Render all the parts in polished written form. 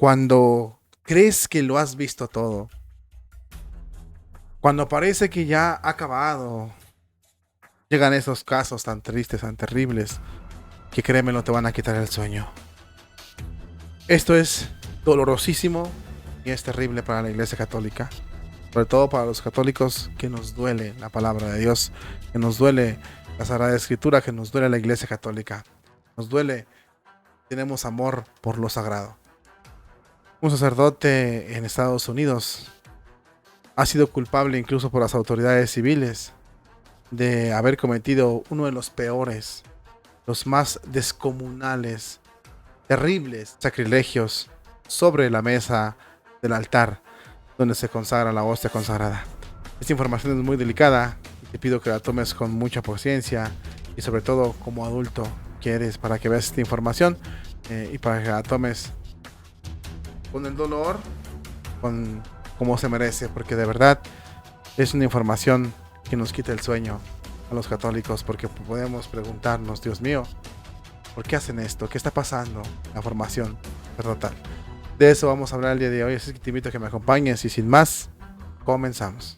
Cuando crees que lo has visto todo, cuando parece que ya ha acabado, llegan esos casos tan tristes, tan terribles, que créeme, no te van a quitar el sueño. Esto es dolorosísimo y es terrible para la Iglesia Católica, sobre todo para los católicos, que nos duele la palabra de Dios, que nos duele la Sagrada Escritura, que nos duele la Iglesia Católica, nos duele, tenemos amor por lo sagrado. Un sacerdote en Estados Unidos ha sido culpable incluso por las autoridades civiles de haber cometido uno de los peores, los más descomunales, terribles sacrilegios sobre la mesa del altar donde se consagra la hostia consagrada. Esta información es muy delicada y te pido que la tomes con mucha paciencia y sobre todo como adulto que eres, para que veas esta información y para que la tomes con el dolor, con como se merece, porque de verdad es una información que nos quita el sueño a los católicos, porque podemos preguntarnos, Dios mío, ¿por qué hacen esto? ¿Qué está pasando? La formación sacerdotal. De eso vamos a hablar el día de hoy, así que te invito a que me acompañes y sin más, comenzamos.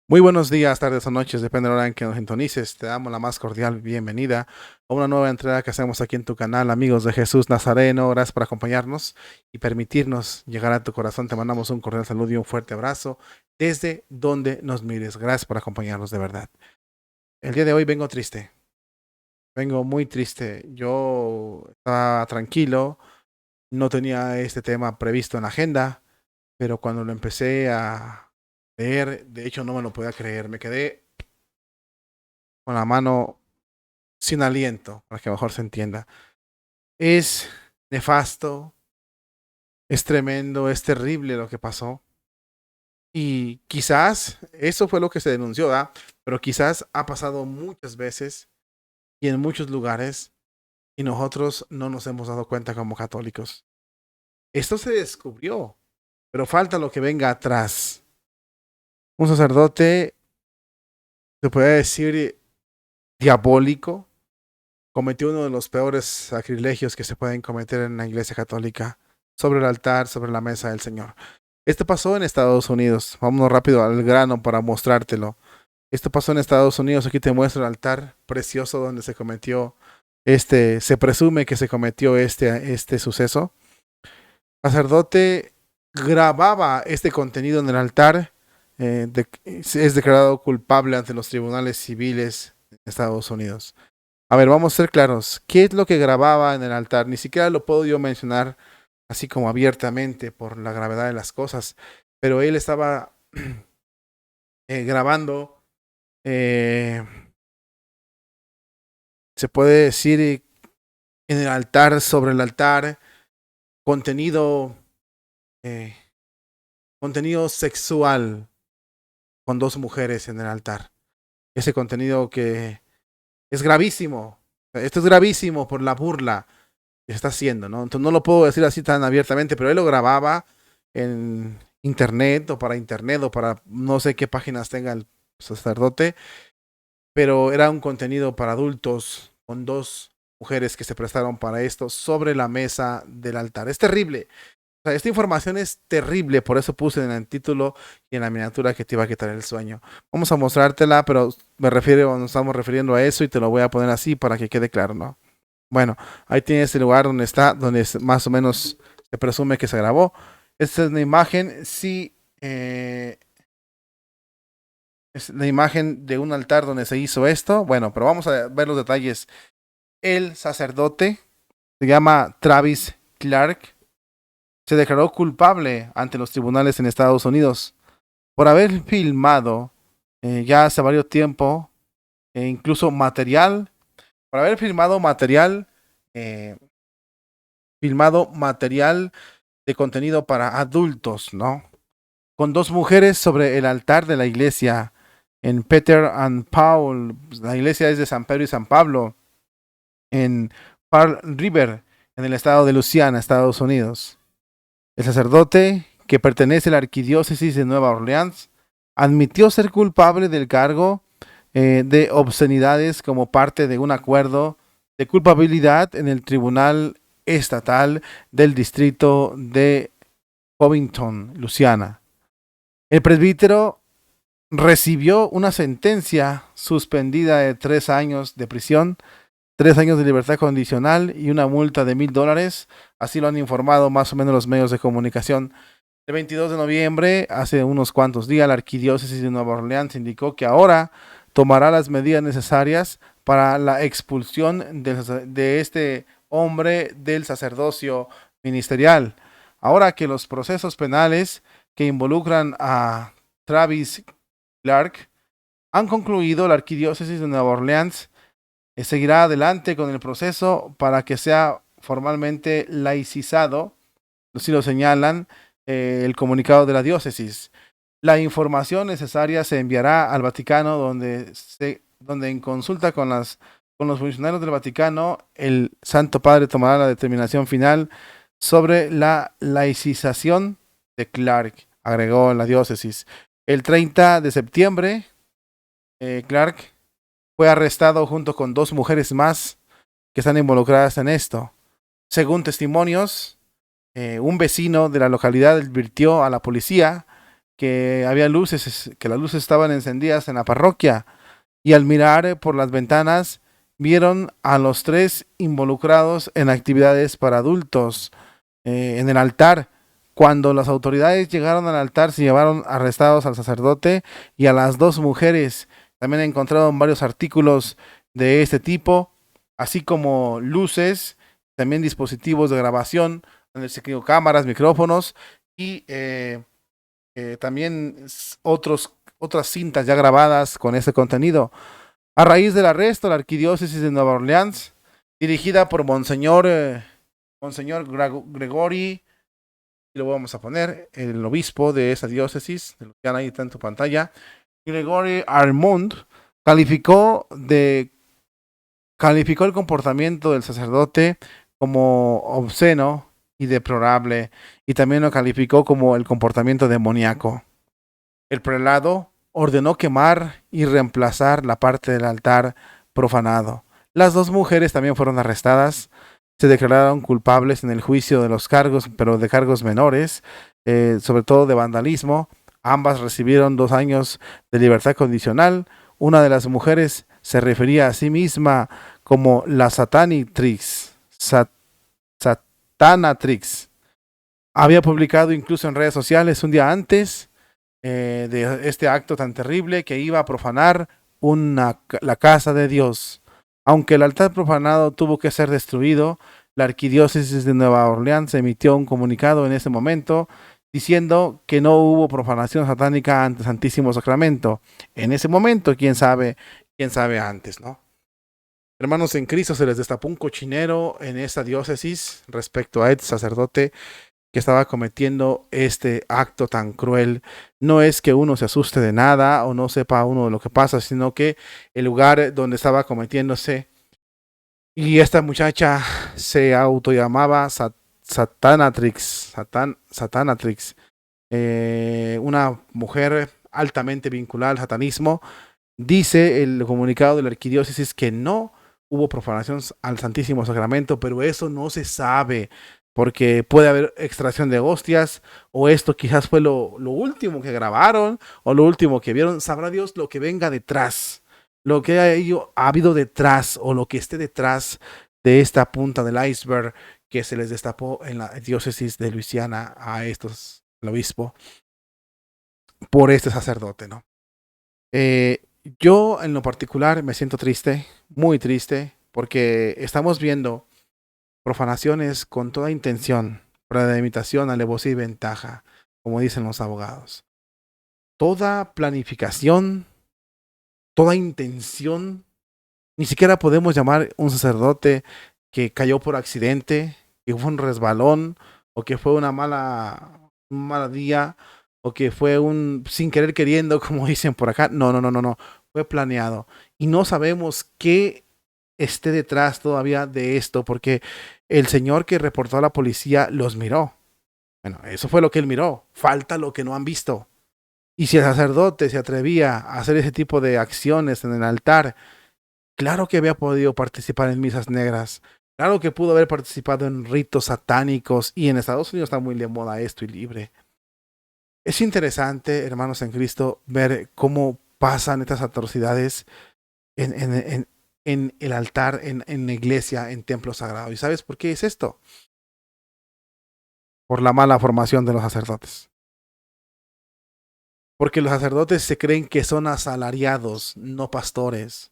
Muy buenos días, tardes o noches, depende de la hora en que nos sintonices. Te damos la más cordial bienvenida a una nueva entrega que hacemos aquí en tu canal, amigos de Jesús Nazareno. Gracias por acompañarnos y permitirnos llegar a tu corazón. Te mandamos un cordial saludo y un fuerte abrazo desde donde nos mires. Gracias por acompañarnos, de verdad. El día de hoy vengo triste, vengo muy triste. Yo estaba tranquilo, no tenía este tema previsto en la agenda, pero cuando lo empecé a leer, de hecho no me lo podía creer, me quedé con la mano sin aliento, para que mejor se entienda. Es nefasto, es tremendo, es terrible lo que pasó. Y quizás eso fue lo que se denunció, ¿verdad? Pero quizás ha pasado muchas veces y en muchos lugares y nosotros no nos hemos dado cuenta como católicos. Esto se descubrió, pero falta lo que venga atrás. Un sacerdote, se puede decir, diabólico, cometió uno de los peores sacrilegios que se pueden cometer en la Iglesia Católica, sobre el altar, sobre la mesa del Señor. Esto pasó en Estados Unidos. Vámonos rápido al grano para mostrártelo. Esto pasó en Estados Unidos. Aquí te muestro el altar precioso donde se cometió se presume que se cometió este suceso. El sacerdote grababa este contenido en el altar. Es declarado culpable ante los tribunales civiles de Estados Unidos. A ver, vamos a ser claros. ¿Qué es lo que grababa en el altar? Ni siquiera lo puedo yo mencionar así como abiertamente por la gravedad de las cosas. Pero él estaba grabando, eh, se puede decir, en el altar, sobre el altar, contenido, eh, contenido sexual con dos mujeres en el altar. Ese contenido que es gravísimo. Esto es gravísimo por la burla que se está haciendo, ¿no? Entonces no lo puedo decir así tan abiertamente, pero él lo grababa en internet o para no sé qué páginas tenga el sacerdote, pero era un contenido para adultos con dos mujeres que se prestaron para esto sobre la mesa del altar. Es terrible. O sea, esta información es terrible, por eso puse en el título y en la miniatura que te iba a quitar el sueño. Vamos a mostrártela, pero nos estamos refiriendo a eso y te lo voy a poner así para que quede claro, ¿no? Bueno, ahí tienes el lugar donde está, donde más o menos se presume que se grabó. Esta es la imagen, sí, es la imagen de un altar donde se hizo esto. Bueno, pero vamos a ver los detalles. El sacerdote se llama Travis Clark. Se declaró culpable ante los tribunales en Estados Unidos por haber filmado ya hace varios tiempo, incluso material, por haber eh, filmado material de contenido para adultos, ¿no? Con dos mujeres sobre el altar de la iglesia en Peter and Paul. La iglesia es de San Pedro y San Pablo, en Pearl River, en el estado de Luisiana, Estados Unidos. El sacerdote, que pertenece a la arquidiócesis de Nueva Orleans, admitió ser culpable del cargo de obscenidades como parte de un acuerdo de culpabilidad en el Tribunal Estatal del Distrito de Covington, Luisiana. El presbítero recibió una sentencia suspendida de 3 años de prisión, 3 años de libertad condicional y una multa de $1,000. Así lo han informado más o menos los medios de comunicación. El 22 de noviembre, hace unos cuantos días, la arquidiócesis de Nueva Orleans indicó que ahora tomará las medidas necesarias para la expulsión de este hombre del sacerdocio ministerial. Ahora que los procesos penales que involucran a Travis Clark han concluido, la arquidiócesis de Nueva Orleans seguirá adelante con el proceso para que sea formalmente laicizado, así lo señalan el comunicado de la diócesis. La información necesaria se enviará al Vaticano, donde en consulta con los funcionarios del Vaticano, el Santo Padre tomará la determinación final sobre la laicización de Clark, agregó la diócesis. El 30 de septiembre, Clark fue arrestado junto con 2 mujeres más que están involucradas en esto. Según testimonios, un vecino de la localidad advirtió a la policía que había luces, que las luces estaban encendidas en la parroquia, y al mirar por las ventanas vieron a los 3 involucrados en actividades para adultos en el altar. Cuando las autoridades llegaron al altar, se llevaron arrestados al sacerdote y a las 2 mujeres. También encontraron varios artículos de este tipo, así como luces, también dispositivos de grabación, cámaras, micrófonos y también otras cintas ya grabadas con ese contenido. A raíz del arresto, la arquidiócesis de Nueva Orleans, dirigida por Monseñor Gregory, y lo vamos a poner, el obispo de esa diócesis, de lo que ahí está en tu pantalla, Gregory Armand, calificó el comportamiento del sacerdote como obsceno y deplorable, y también lo calificó como el comportamiento demoníaco. El prelado ordenó quemar y reemplazar la parte del altar profanado. Las 2 mujeres también fueron arrestadas. Se declararon culpables en el juicio de los cargos, pero de cargos menores, sobre todo de vandalismo. Ambas recibieron 2 años de libertad condicional. Una de las mujeres se refería a sí misma como la Satanatrix. Satanatrix. Había publicado incluso en redes sociales un día antes de este acto tan terrible, que iba a profanar la casa de Dios. Aunque el altar profanado tuvo que ser destruido, la arquidiócesis de Nueva Orleans emitió un comunicado en ese momento diciendo que no hubo profanación satánica ante el Santísimo Sacramento. En ese momento, quién sabe antes, ¿no? Hermanos en Cristo, se les destapó un cochinero en esta diócesis respecto a este sacerdote que estaba cometiendo este acto tan cruel. No es que uno se asuste de nada o no sepa uno de lo que pasa, sino que el lugar donde estaba cometiéndose, y esta muchacha se autollamaba Satanatrix, una mujer altamente vinculada al satanismo. Dice el comunicado de la arquidiócesis que no hubo profanación al Santísimo Sacramento, pero eso no se sabe, porque puede haber extracción de hostias, o esto quizás fue lo último que grabaron, o lo último que vieron. Sabrá Dios lo que venga detrás, lo que ha habido detrás, o lo que esté detrás de esta punta del iceberg que se les destapó en la diócesis de Luisiana a el obispo, por este sacerdote, ¿no? Yo en lo particular me siento triste, muy triste, porque estamos viendo profanaciones con toda intención, para imitación, alevosía y ventaja, como dicen los abogados. Toda planificación, toda intención. Ni siquiera podemos llamar un sacerdote que cayó por accidente, que fue un resbalón, o que fue un mal día, o que fue un sin querer queriendo, como dicen por acá. No. Fue planeado. Y no sabemos qué esté detrás todavía de esto, porque El señor que reportó a la policía los miró. Bueno, eso fue lo que él miró. Falta lo que no han visto. Y si el sacerdote se atrevía a hacer ese tipo de acciones en el altar, claro que había podido participar en misas negras. Claro que pudo haber participado en ritos satánicos. Y en Estados Unidos está muy de moda esto y libre. Es interesante, hermanos en Cristo, ver cómo pasan estas atrocidades en, en- en- en el altar, en la iglesia, en templos sagrados. ¿Y sabes por qué es esto? Por la mala formación de los sacerdotes. Porque los sacerdotes se creen que son asalariados, no pastores.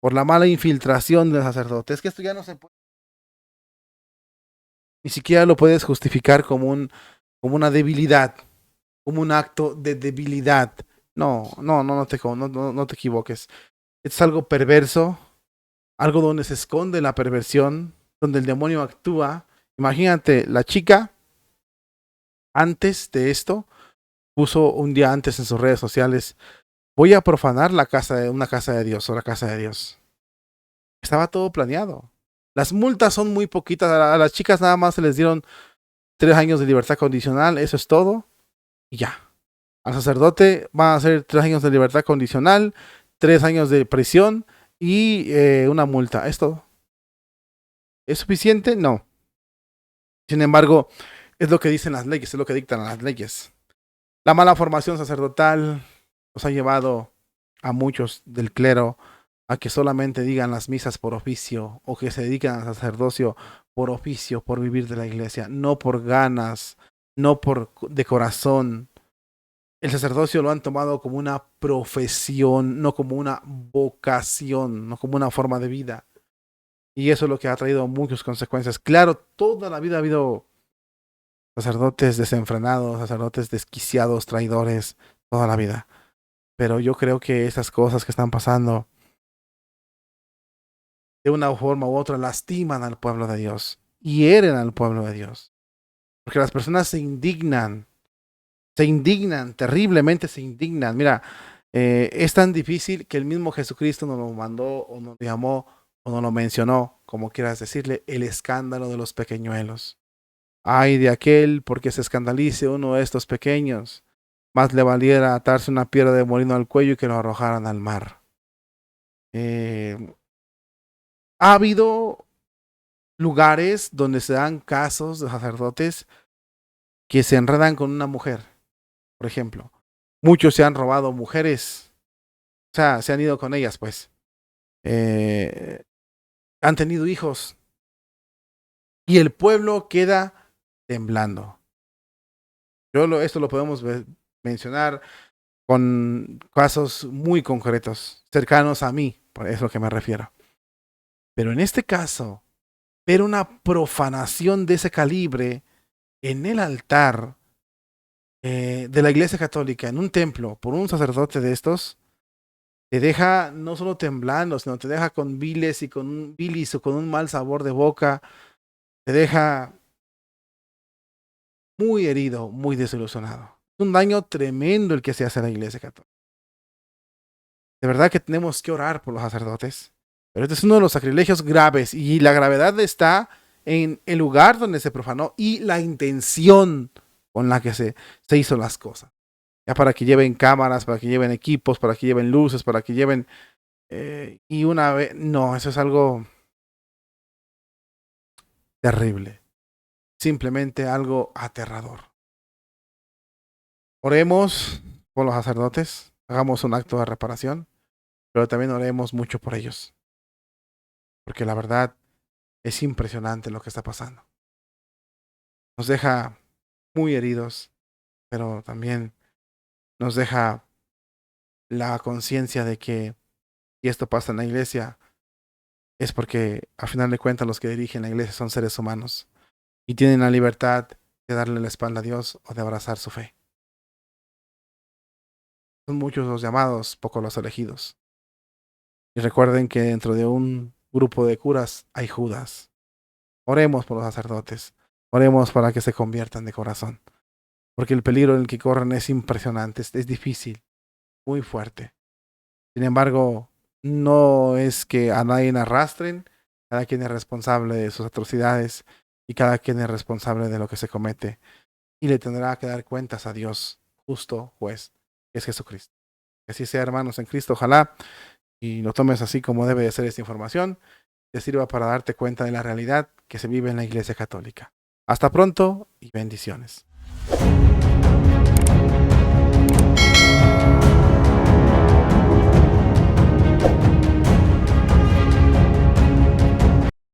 Por la mala infiltración del sacerdote. Es que esto ya no se puede, ni siquiera lo puedes justificar como una debilidad, como un acto de debilidad. No te equivoques. Es algo perverso, algo donde se esconde la perversión, donde el demonio actúa. Imagínate, la chica, antes de esto, puso un día antes en sus redes sociales, voy a profanar una casa de Dios o la casa de Dios. Estaba todo planeado. Las multas son muy poquitas. A las chicas nada más se les dieron 3 años de libertad condicional. Eso es todo. Y ya. Al sacerdote van a ser 3 años de libertad condicional, 3 años de prisión y una multa. ¿Es todo? ¿Es suficiente? No. Sin embargo, es lo que dicen las leyes, es lo que dictan las leyes. La mala formación sacerdotal nos ha llevado a muchos del clero a que solamente digan las misas por oficio o que se dedican al sacerdocio por oficio, por vivir de la iglesia, no por ganas, no por de corazón. El sacerdocio lo han tomado como una profesión, no como una vocación, no como una forma de vida. Y eso es lo que ha traído muchas consecuencias. Claro, toda la vida ha habido sacerdotes desenfrenados, sacerdotes desquiciados, traidores, toda la vida. Pero yo creo que esas cosas que están pasando de una forma u otra lastiman al pueblo de Dios, hieren al pueblo de Dios. Porque las personas se indignan, terriblemente se indignan. Mira, es tan difícil que el mismo Jesucristo nos lo mandó o nos lo llamó o nos lo mencionó, como quieras decirle, el escándalo de los pequeñuelos. Ay de aquel porque se escandalice uno de estos pequeños, más le valiera atarse una piedra de molino al cuello y que lo arrojaran al mar. Ha habido lugares donde se dan casos de sacerdotes que se enredan con una mujer, por ejemplo. Muchos se han robado mujeres, o sea, se han ido con ellas, pues. Eh, Han tenido hijos y el pueblo queda temblando. Esto lo podemos mencionar con casos muy concretos, cercanos a mí, por eso es lo que me refiero. Pero en este caso, ver una profanación de ese calibre en el altar de la Iglesia Católica, en un templo, por un sacerdote de estos, te deja no solo temblando, sino te deja con viles y con un bilis o con un mal sabor de boca, te deja muy herido, muy desilusionado. Es un daño tremendo el que se hace a la Iglesia Católica. De verdad que tenemos que orar por los sacerdotes. Pero este es uno de los sacrilegios graves y la gravedad está en el lugar donde se profanó y la intención con la que se hizo las cosas. Ya para que lleven cámaras, para que lleven equipos, para que lleven luces, para que lleven... y una vez... No, eso es algo terrible. Simplemente algo aterrador. Oremos por los sacerdotes, hagamos un acto de reparación, pero también oremos mucho por ellos, porque la verdad es impresionante lo que está pasando. Nos deja muy heridos, pero también nos deja la conciencia de que si esto pasa en la iglesia, es porque a final de cuentas los que dirigen la iglesia son seres humanos y tienen la libertad de darle la espalda a Dios o de abrazar su fe. Son muchos los llamados, pocos los elegidos. Y recuerden que dentro de un grupo de curas hay Judas. Oremos por los sacerdotes. Oremos para que se conviertan de corazón. Porque el peligro en el que corren es impresionante, es difícil, muy fuerte. Sin embargo, no es que a nadie arrastren, Cada quien es responsable de sus atrocidades y cada quien es responsable de lo que se comete. Y le tendrá que dar cuentas a Dios, justo juez, que es Jesucristo. Que así sea, hermanos, en Cristo, ojalá, y lo tomes así como debe de ser esta información, te sirva para darte cuenta de la realidad que se vive en la Iglesia Católica. Hasta pronto y bendiciones.